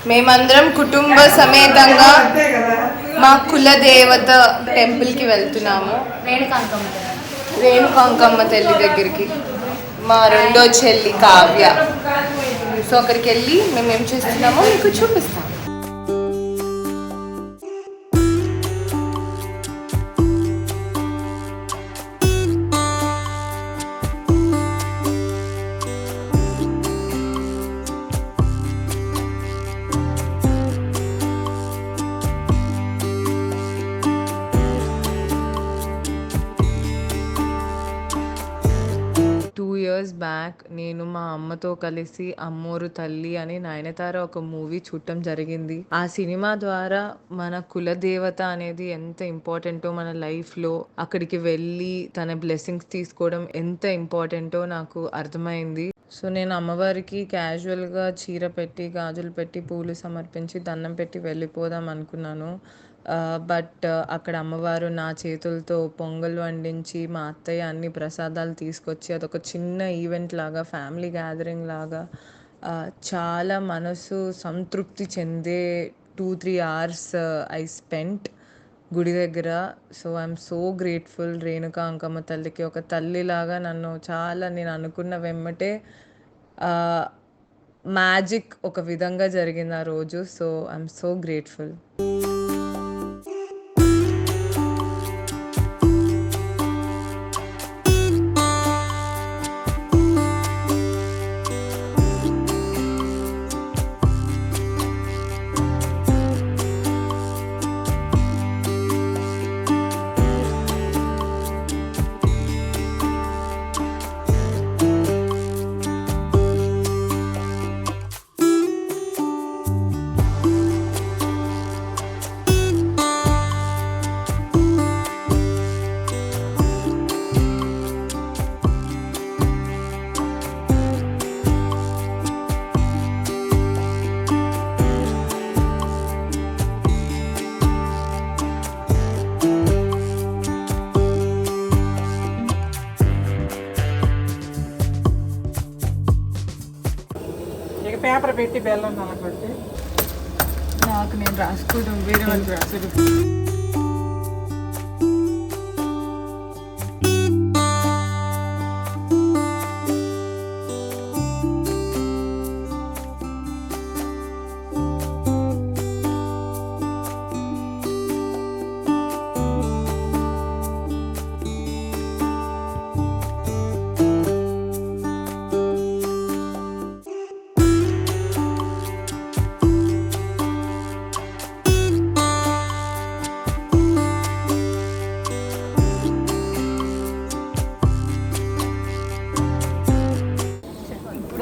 మేమందరం కుటుంబ సమేతంగా మా కుల దేవత టెంపుల్కి వెళ్తున్నాము. రేణుకాంకమ్మ తల్లి దగ్గరికి. మా రెండో చెల్లి కావ్య. సో అక్కడికి వెళ్ళి మేము ఏం చేస్తున్నామో మీకు చూపిస్తాం. బ్యాక్ నేను మా అమ్మతో కలిసి అమ్మోరు తల్లి అని నయనతార ఒక మూవీ చూడటం జరిగింది. ఆ సినిమా ద్వారా మన కుల దేవత అనేది ఎంత ఇంపార్టెంటో మన లైఫ్లో, అక్కడికి వెళ్ళి తన బ్లెస్సింగ్స్ తీసుకోవడం ఎంత ఇంపార్టెంటో నాకు అర్థమైంది. సో నేను అమ్మవారికి క్యాజువల్గా చీర పెట్టి, గాజులు పెట్టి, పూలు సమర్పించి, దండం పెట్టి వెళ్ళిపోదాం అనుకున్నాను. బట్ అక్కడ అమ్మవారు నా చేతులతో పొంగల్ వండించి, మా అత్తయ్య అన్ని ప్రసాదాలు తీసుకొచ్చి, అదొక చిన్న ఈవెంట్ లాగా, ఫ్యామిలీ గ్యాదరింగ్ లాగా చాలా మనసు సంతృప్తి చెందే 2-3 hours ఐ స్పెంట్ గుడి దగ్గర. So I'm so grateful Renuka Ankamma తల్లికి. ఒక తల్లిలాగా నన్ను చాలా, నేను అనుకున్న వెమ్మటే మ్యాజిక్ ఒక విధంగా జరిగింది ఆ రోజు. So I'm so grateful. Paper పెట్టి బెల్లం నలగొట్టి నాకు నేను రాసుకోవడం, వేరే వాళ్ళకి రాసుకోవడం.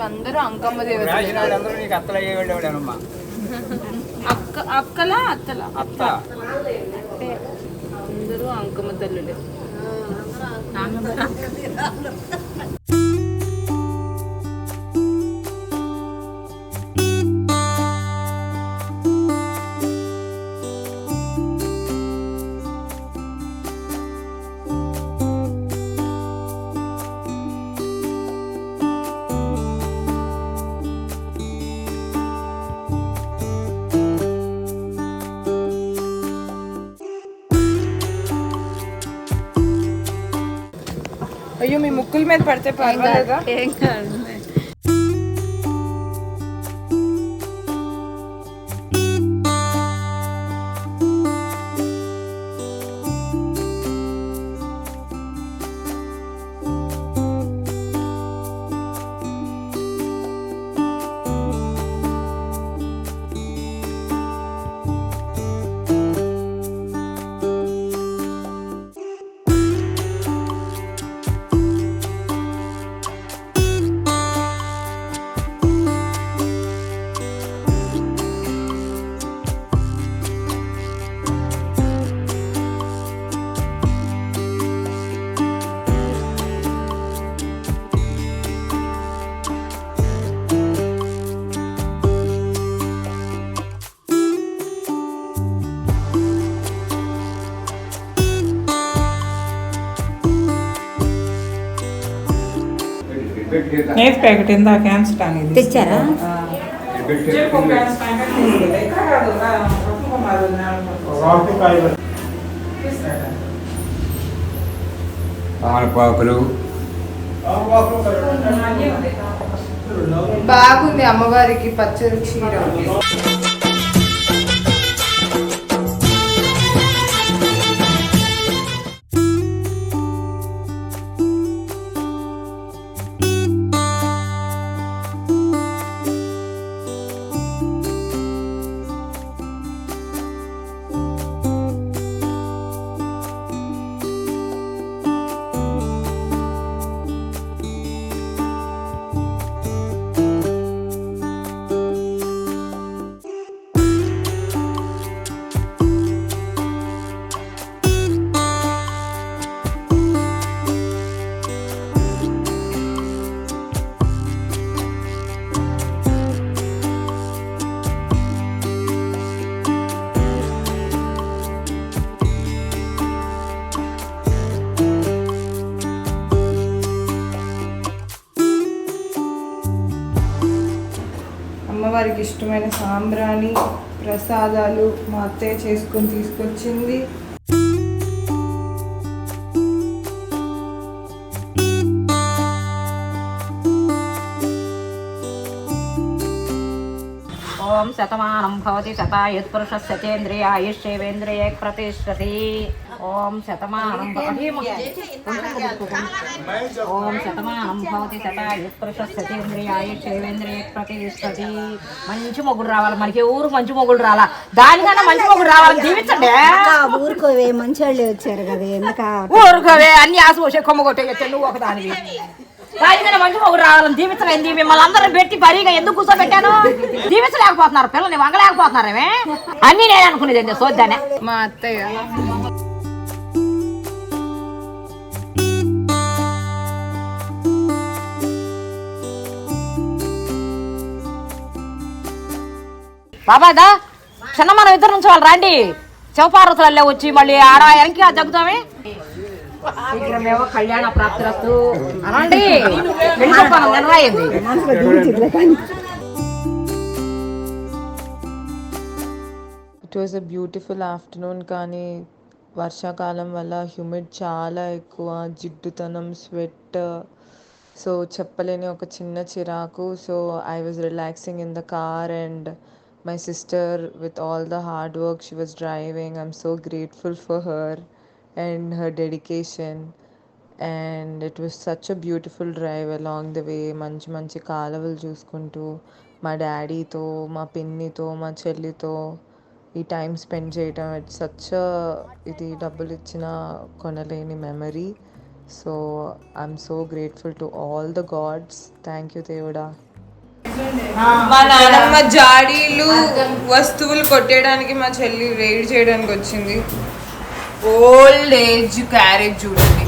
అందరూ అంకమ్మ దేవత. అక్కలా అత్తలా? అందరూ అంకమ్మ తల్లులే. అయ్యో మీ ముక్కుల మీద పడితే పర్వాలేదా? ఏం కాదు. నేతి ప్యాకెట్ ఇందా క్యాన్సర్ అని తెచ్చారా? పాలపాకులు బాగుంది అమ్మవారికి పచ్చడి చీర. అమ్మవారికి ఇష్టమైన సాంబ్రాణి ప్రసాదాలు మా అత్తయ్య చేసుకొని తీసుకొచ్చింది. ఓం శతమానం భవతి శతాయుత్ పురుషస్య శతేంద్రియ ఆయుష్యేంద్రియ ప్రతిష్టతి. ఓం శతమానం ఓం శతమానం భవతి శతాయుత్ పురుషస్య శతేంద్రియ ఆయుష్యేంద్రియ ప్రతిష్టతి. మంచి మొగుడు రావాలి మనకి, ఊరు మంచి మొగుడు రాలా, దానికన్నా మంచి మొగుడు రావాలని దీవించండి. ఊరుకోవే మంచి వాళ్ళే వచ్చారు కదా, ఎందుకు ఊరుకోవే అన్ని ఆశ పోసే కొమ్మ కొట్టే నువ్వు ఒకదానివి. దానికన్నా మంచి మొగుడు రావాలని దీవించలేంది. మిమ్మల్ని అందరం పెట్టి పరీగా ఎందుకు కూర్చోబెట్టాను? దీవించలేకపోతున్నారు, పిల్లల్ని వంగలేకపోతున్నారేమే. అన్ని నేను అనుకునేది సోద్దానే. మా అత్తయ్య బాబాదా చిన్న మనం ఇద్దరు నుంచి వాళ్ళు రండి. శివపార్వతులల్లే వచ్చి మళ్ళీ ఆడ వెనక్కి జగ్గుతామే. శీఘ్రమేవో కళ్యాణ ప్రాప్తిరస్తు అనండి. అయింది. It was a beautiful afternoon, కానీ వర్షాకాలం వల్ల హ్యూమిడ్ చాలా ఎక్కువ, జిడ్డుతనం, స్వెట్, సో చెప్పలేని ఒక చిన్న చిరాకు. So I was relaxing in the car and my sister, with all the hard work she was driving, I'm so grateful for her and her dedication. And it was such a beautiful drive along the way. మంచి కాలవలు చూసుకుంటూ మా డాడీతో, మా పిన్నితో, మా చెల్లితో ఈ time spend చేయటం, it's such ఇది డబ్బులు ఇచ్చిన కొనలేని memory. So I'm so grateful to all the gods. Thank you దేవుడా. మా నాన్నమ్మ జాడీలు వస్తువులు కొట్టేయడానికి మా చెల్లి వెయిట్ చేయడానికి వచ్చింది. ఓల్డ్ ఏజ్ క్యారేజ్ చూడండి,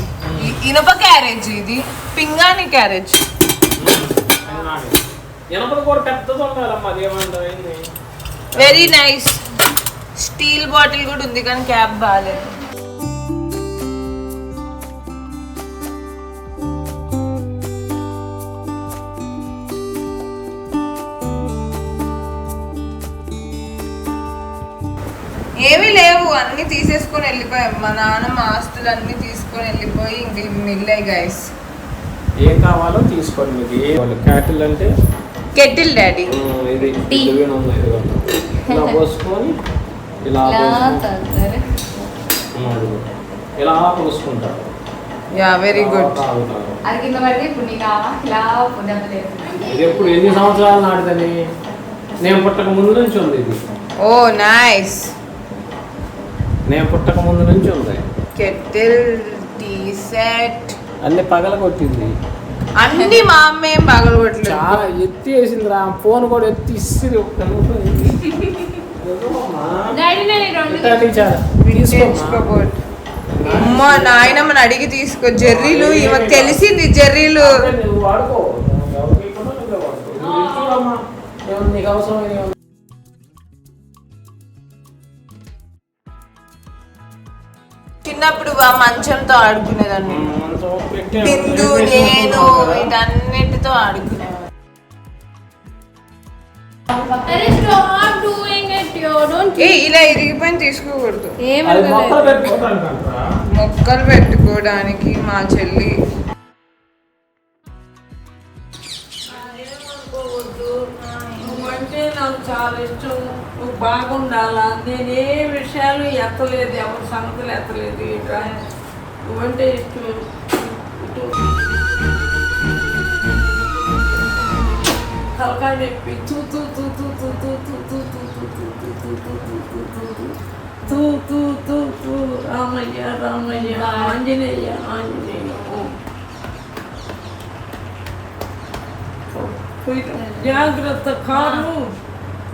ఇనప క్యారేజ్, ఇది పింగాణి carriage. Very nice. Steel bottle కూడా ఉంది కానీ క్యాప్ బాగాలేదు. ఏమీ లేవు, అన్ని తీసేసుకొని వెళ్ళిపోయాం. మా నాన్నమ్మ ఆస్తులు అన్ని తీసుకొని వెళ్ళిపోయి ఇంక మిగిలాయి గైస్. ఏం కావాలో తీసుకోండి. మీకు క్యాటిల్ అంటే కెటిల్ డాడీ, ఇది ఇలా పోసుకొని ఇలా ఇలా పోసుకుంటారు. Yeah very good. ఇది ఎప్పుడు ఎన్ని సంవత్సరాలు నాటిదని నేను పుట్టక ముందు నుంచి ఉంది ఇది. ఓ నైస్. నేను పుట్టక ముందు నుంచి ఉంది. కెటిల్, టీ సెట్ అన్ని పగల కొట్టింది. అన్ని మా అమ్మ ఏం పగలగొట్టలేదు, చాలా ఎత్తి వేసింది రా. ఫోన్ కూడా ఎత్తి ఇస్తుంది. అమ్మా నాయనమ్మని అడిగి తీసుకో. జెర్రీలు ఇవకి తెలిసింది, జెర్రీలు వాడుకో. నీకు అవసరం. చిన్నప్పుడు మంచంతో ఆడుకునేదాన్ని. బిందు, నేను వీటన్నిటితో ఆడుకునేవాడు. అరే స్టాప్ డూయింగ్ ఇట్ యో డోంట్ ఏ ఇలా ఇరిగిపోయి తీసుకోకూడదు. అది మొక్కలు పెట్టుకోవడానికి అంటారా? మొక్కలు పెట్టుకోవడానికి మా చెల్లి నువ్వంటే నాకు చాలా ఇష్టం, నువ్వు బాగుండాలా. నేను ఏ విషయాలు ఎత్తలేదు, ఎవరి సంగతులు ఎత్తలేదు. ఇట్లా నువ్వంటే ఇష్టం. తలకాయ నొప్పి తూ తూ తూ తూ తూ తూ తూ తూ తూ తూ తూ తూ తూ తూ తూ తూ రామయ్య రామయ్య ఆంజనేయ ఆంజనేయ. జాగ్రత్త, కారు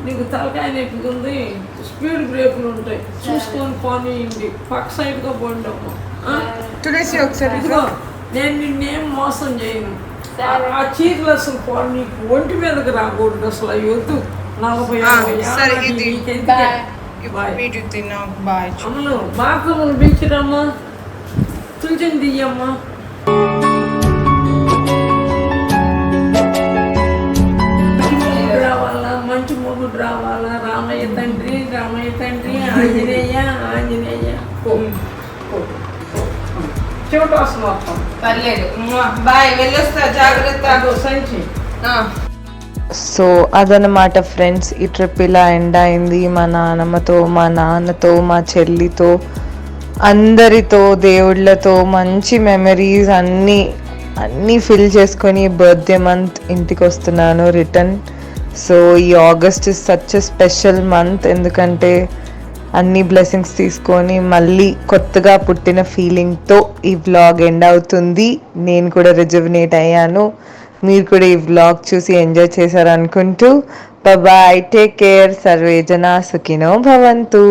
నీకు తలకాయ నొప్పి ఉంది, స్పీడ్ బ్రేకులు ఉంటాయి, చూసుకొని పోనీయండి. పక్క సైడ్గా పోండమ్మా. తులసి ఒకసారి ఇదిగో నేను నిన్నేం మోసం చేయను. ఆ చీరలు అసలు నీకు ఒంటి మీదకి రాకూడదు అసలు. అవి వద్దు. 40 సరే ఇది బాయ్. వీడియో తిన్నా బాయ్. అమ్మలు బాకమ్మలు పిలిచిరమ్మా, తులసిని తీయమ్మా. రావాలా, మంచి మొగుడు రావాలా. రామయ్య తండ్రి రామయ్య తండ్రి ఆంజనేయ ఆంజనేయ. చెవిటి వస్తుంది మొత్తం. పర్లేదు బాయ్, వెళ్ళొస్తా. జాగ్రత్త. సంచి. సో అదనమాట ఫ్రెండ్స్, ఈ ట్రిప్ ఇలా ఎండ్ అయింది. మా నాన్నమ్మతో, మా నాన్నతో, మా చెల్లితో, అందరితో, దేవుళ్ళతో మంచి మెమరీస్ అన్నీ ఫిల్ చేసుకొని బర్త్డే మంత్ ఇంటికి వస్తున్నాను రిటర్న్. సో ఈ August is such a special month, ఎందుకంటే అన్ని బ్లెస్సింగ్స్ తీసుకొని మళ్ళీ కొత్తగా పుట్టిన ఫీలింగ్తో ఈ వ్లాగ్ ఎండ్ అవుతుంది. నేను కూడా రిజువినేట్ అయ్యాను. మీరు కూడా ఈ వ్లాగ్ చూసి ఎంజాయ్ చేశారనుకుంటూ బాయ్, టేక్ కేర్, సర్వే జనా సుఖినో భవంతు.